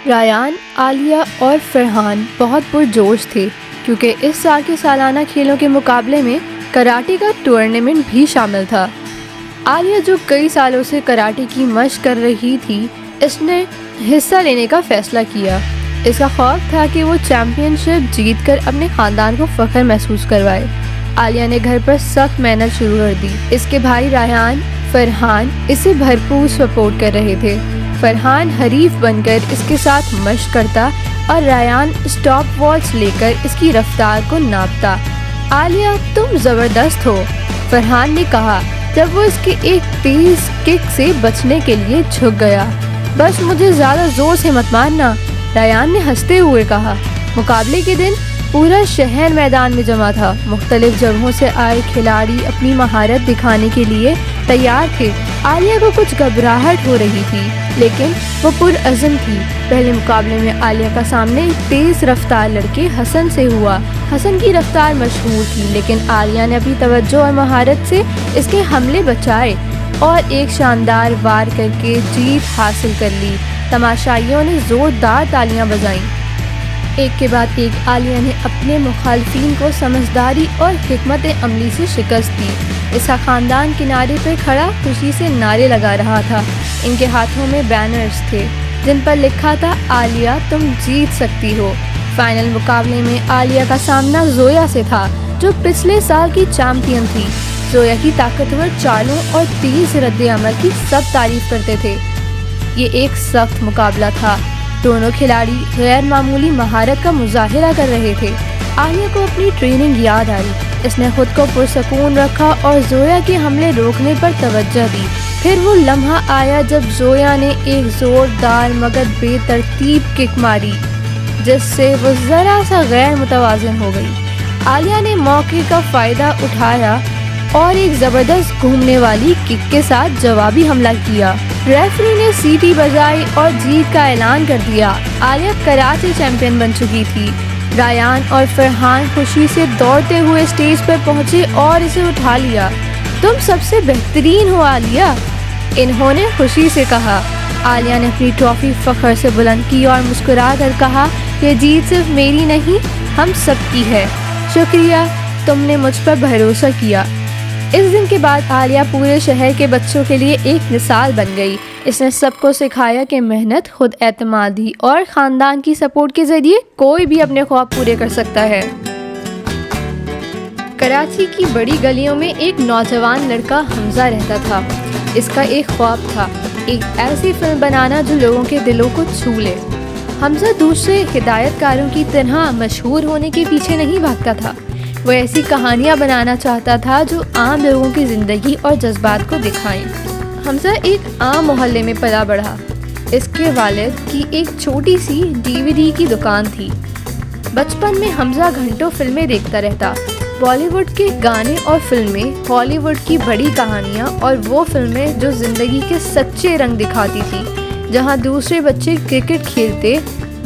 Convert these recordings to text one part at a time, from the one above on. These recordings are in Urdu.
رایان، عالیہ اور فرحان بہت پرجوش تھے کیونکہ اس سال کے سالانہ کھیلوں کے مقابلے میں کراٹے کا ٹورنامنٹ بھی شامل تھا۔ عالیہ، جو کئی سالوں سے کراٹے کی مشق کر رہی تھی، اس نے حصہ لینے کا فیصلہ کیا۔ اس کا خوف تھا کہ وہ چیمپئن شپ جیت کر اپنے خاندان کو فخر محسوس کروائے۔ عالیہ نے گھر پر سخت محنت شروع کر دی۔ اس کے بھائی ریان، فرحان اسے بھرپور سپورٹ کر رہے تھے۔ فرحان حریف بن کر اس کے ساتھ مشق کرتا اور ریان اسٹاپ واچ لے کر اس کی رفتار کو ناپتا۔ عالیہ، تم زبردست ہو، فرحان نے کہا جب وہ اس کے ایک تیز کک سے بچنے کے لیے جھک گیا۔ بس مجھے زیادہ زور سے مت مارنا، ریان نے ہنستے ہوئے کہا۔ مقابلے کے دن پورا شہر میدان میں جمع تھا۔ مختلف جگہوں سے آئے کھلاڑی اپنی مہارت دکھانے کے لیے تیار تھے۔ عالیہ کو کچھ گھبراہٹ ہو رہی تھی لیکن وہ پرعزم تھی۔ پہلے مقابلے میں عالیہ کا سامنے تیز رفتار لڑکے حسن سے ہوا۔ حسن کی رفتار مشہور تھی لیکن عالیہ نے اپنی توجہ اور مہارت سے اس کے حملے بچائے اور ایک شاندار وار کر کے جیت حاصل کر لی۔ تماشائیوں نے زوردار تالیاں بجائیں۔ ایک کے بعد ایک عالیہ نے اپنے مخالفین کو سمجھداری اور حکمت عملی سے شکست دی۔ اس کا خاندان کنارے پر کھڑا خوشی سے نعرے لگا رہا تھا۔ ان کے ہاتھوں میں بینرز تھے جن پر لکھا تھا عالیہ تم جیت سکتی ہو۔ فائنل مقابلے میں عالیہ کا سامنا زویا سے تھا جو پچھلے سال کی چیمپئن تھی۔ زویا کی طاقتور چالوں اور تیز رد عمل کی سب تعریف کرتے تھے۔ یہ ایک سخت مقابلہ تھا۔ دونوں کھلاڑی غیر معمولی مہارت کا مظاہرہ کر رہے تھے۔ عالیہ کو اپنی ٹریننگ یاد آئی۔ اس نے خود کو پرسکون رکھا اور زویا کے حملے روکنے پر توجہ دی۔ پھر وہ لمحہ آیا جب زویا نے ایک زوردار مگر بے ترتیب کک ماری جس سے وہ ذرا سا غیر متوازن ہو گئی۔ عالیہ نے موقع کا فائدہ اٹھایا اور ایک زبردست گھومنے والی کک کے ساتھ جوابی حملہ کیا۔ ریفری نے سیٹی بجائی اور جیت کا اعلان کر دیا۔ عالیہ کراٹے چیمپئن بن چکی تھی۔ ریان اور فرحان خوشی سے دوڑتے ہوئے اسٹیج پر پہنچے اور اسے اٹھا لیا۔ تم سب سے بہترین ہو عالیہ، انہوں نے خوشی سے کہا۔ عالیہ نے اپنی ٹرافی فخر سے بلند کی اور مسکرا کر کہا یہ جیت صرف میری نہیں ہم سب کی ہے۔ شکریہ، تم نے مجھ پر بھروسہ کیا۔ اس دن کے بعد عالیہ پورے شہر کے بچوں کے لیے ایک مثال بن گئی۔ اس نے سب کو سکھایا کہ محنت، خود اعتمادی اور خاندان کی سپورٹ کے ذریعے کوئی بھی اپنے خواب پورے کر سکتا ہے۔ کراچی کی بڑی گلیوں میں ایک نوجوان لڑکا حمزہ رہتا تھا۔ اس کا ایک خواب تھا، ایک ایسی فلم بنانا جو لوگوں کے دلوں کو چھو لے۔ حمزہ دوسرے ہدایت کاروں کی طرح مشہور ہونے کے پیچھے نہیں بھاگتا تھا۔ وہ ایسی کہانیاں بنانا چاہتا تھا جو عام لوگوں کی زندگی اور جذبات کو دکھائیں۔ حمزہ ایک عام محلے میں پلا بڑھا۔ اس کے والد کی ایک چھوٹی سی DVD کی دکان تھی۔ بچپن میں حمزہ گھنٹوں فلمیں دیکھتا رہتا، بالی ووڈ کے گانے اور فلمیں، ہالی ووڈ کی بڑی کہانیاں اور وہ فلمیں جو زندگی کے سچے رنگ دکھاتی تھی۔ جہاں دوسرے بچے کرکٹ کھیلتے،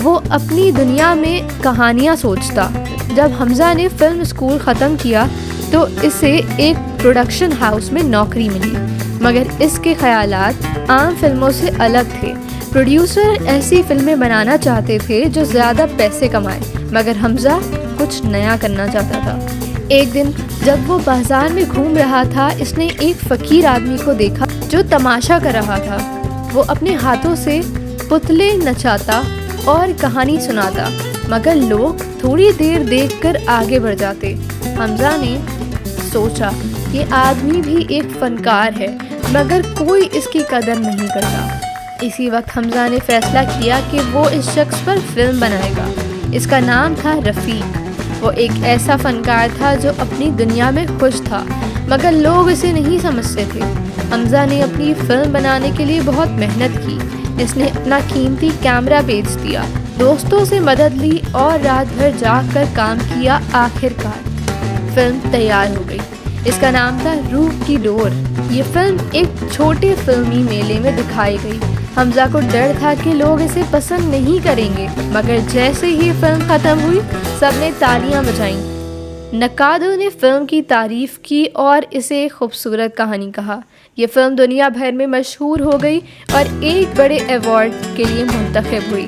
وہ اپنی دنیا میں کہانیاں سوچتا۔ جب حمزہ نے فلم اسکول ختم کیا تو اسے ایک پروڈکشن ہاؤس میں نوکری ملی، مگر اس کے خیالات عام فلموں سے الگ تھے۔ پروڈیوسر ایسی فلمیں بنانا چاہتے تھے جو زیادہ پیسے کمائیں، مگر حمزہ کچھ نیا کرنا چاہتا تھا۔ ایک دن جب وہ بازار میں گھوم رہا تھا، اس نے ایک فقیر آدمی کو دیکھا جو تماشا کر رہا تھا۔ وہ اپنے ہاتھوں سے پتلے نچاتا اور کہانی سناتا، مگر لوگ تھوڑی دیر دیکھ کر آگے بڑھ جاتے۔ حمزہ نے سوچا یہ آدمی بھی ایک فنکار ہے مگر کوئی اس کی قدر نہیں کرتا۔ اسی وقت حمزہ نے فیصلہ کیا کہ وہ اس شخص پر فلم بنائے گا۔ اس کا نام تھا رفیق۔ وہ ایک ایسا فنکار تھا جو اپنی دنیا میں خوش تھا مگر لوگ اسے نہیں سمجھتے تھے۔ حمزہ نے اپنی فلم بنانے کے لیے بہت محنت کی۔ اس نے اپنا قیمتی کیمرہ بیچ دیا، دوستوں سے مدد لی اور رات بھر جاگ کر کام کیا۔ آخرکار فلم تیار ہو گئی۔ اس کا نام تھا روح کی ڈور۔ یہ فلم ایک چھوٹے فلمی میلے میں دکھائی گئی۔ حمزہ کو ڈر تھا کہ لوگ اسے پسند نہیں کریں گے، مگر جیسے ہی فلم ختم ہوئی سب نے تالیاں بجائیں۔ نقادوں نے فلم کی تعریف کی اور اسے ایک خوبصورت کہانی کہا۔ یہ فلم دنیا بھر میں مشہور ہو گئی اور ایک بڑے ایوارڈ کے لیے منتخب ہوئی۔